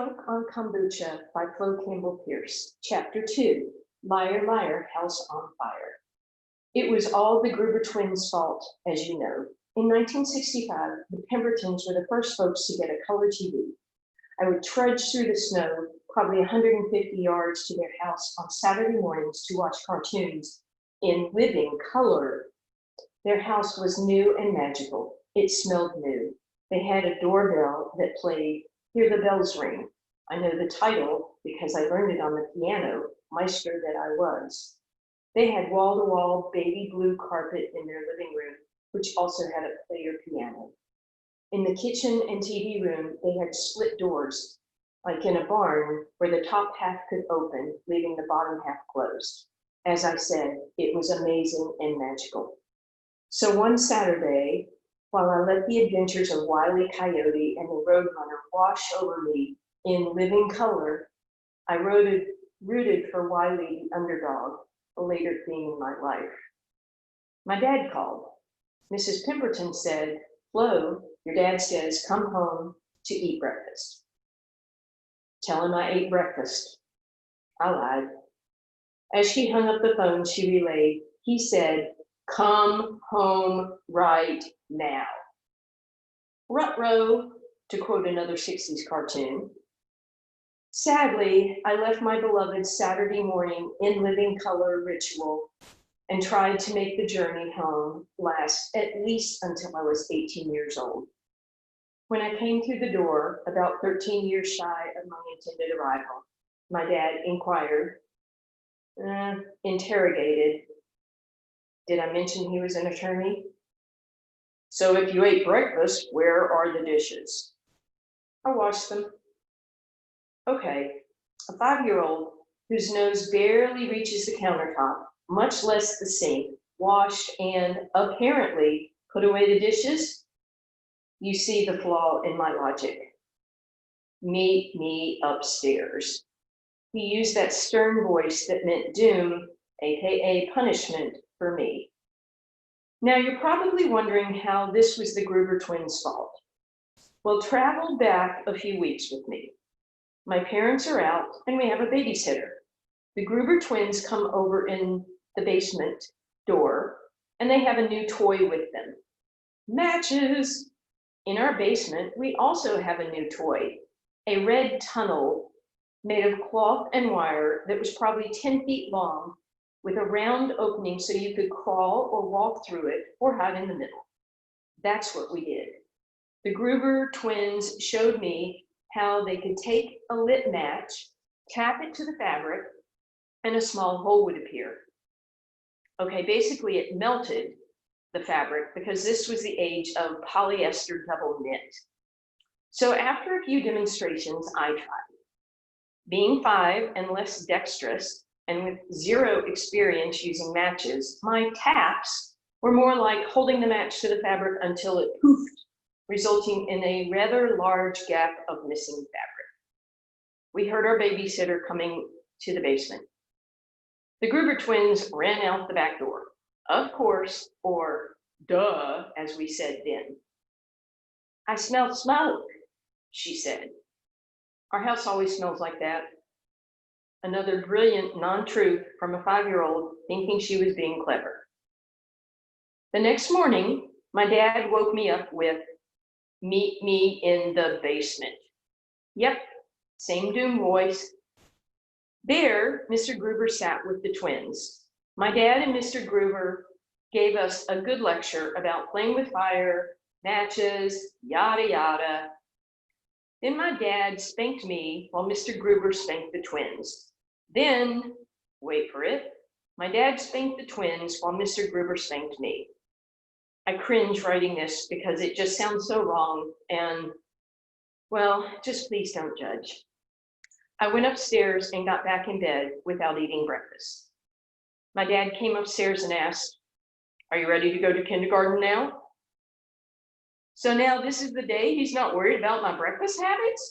Drunk on Kombucha by Flo Campbell Pierce. Chapter 2, Liar, Liar, House on Fire. It was all the Gruber twins' fault, as you know. In 1965, the Pembertons were the first folks to get a color TV. I would trudge through the snow, probably 150 yards to their house on Saturday mornings to watch cartoons in living color. Their house was new and magical. It smelled new. They had a doorbell that played Hear the Bells Ring. I know the title because I learned it on the piano, maestro that I was. They had wall-to-wall baby blue carpet in their living room, which also had a player piano. In the kitchen and TV room, they had split doors, like in a barn, where the top half could open, leaving the bottom half closed. As I said, it was amazing and magical. So one Saturday, while I let the adventures of Wile E. Coyote and the Roadrunner wash over me in living color, I rooted for Wiley the underdog, a later theme in my life. My dad called. Mrs. Pemberton said, "Flo, your dad says come home to eat breakfast." Tell him I ate breakfast. I lied. As she hung up the phone, she relayed, he said, "Come home right now." Ruh-roh, to quote another 60s cartoon. Sadly, I left my beloved Saturday morning in living color ritual and tried to make the journey home last at least until I was 18 years old. When I came through the door, about 13 years shy of my intended arrival, my dad inquired, interrogated, did I mention he was an attorney? "So if you ate breakfast, where are the dishes?" "I washed them." Okay, a 5-year-old whose nose barely reaches the countertop, much less the sink, washed and apparently put away the dishes? You see the flaw in my logic. Meet me upstairs. He used that stern voice that meant doom, aka punishment, for me. Now you're probably wondering how this was the Gruber twins' fault. Well, travel back a few weeks with me. My parents are out and we have a babysitter. The Gruber twins come over in the basement door and they have a new toy with them. Matches! In our basement, we also have a new toy, a red tunnel made of cloth and wire that was probably 10 feet long with a round opening so you could crawl or walk through it or hide in the middle. That's what we did. The Gruber twins showed me how they could take a lit match, tap it to the fabric, and a small hole would appear. Okay, basically it melted the fabric because this was the age of polyester double knit. So after a few demonstrations, I tried. Being 5 and less dexterous, and with 0 experience using matches, my taps were more like holding the match to the fabric until it poofed, resulting in a rather large gap of missing fabric. We heard our babysitter coming to the basement. The Gruber twins ran out the back door. Of course, or duh, as we said then. "I smell smoke," she said. Our house always smells like that. Another brilliant non-truth from a 5-year-old thinking she was being clever. The next morning, my dad woke me up with, "Meet me in the basement." Yep, same doom voice. There, Mr. Gruber sat with the twins. My dad and Mr. Gruber gave us a good lecture about playing with fire, matches, yada yada. Then my dad spanked me while Mr. Gruber spanked the twins. Then, wait for it, my dad spanked the twins while Mr. Gruber spanked me. I cringe writing this because it just sounds so wrong and, well, just please don't judge. I went upstairs and got back in bed without eating breakfast. My dad came upstairs and asked, "Are you ready to go to kindergarten now?" So now this is the day he's not worried about my breakfast habits?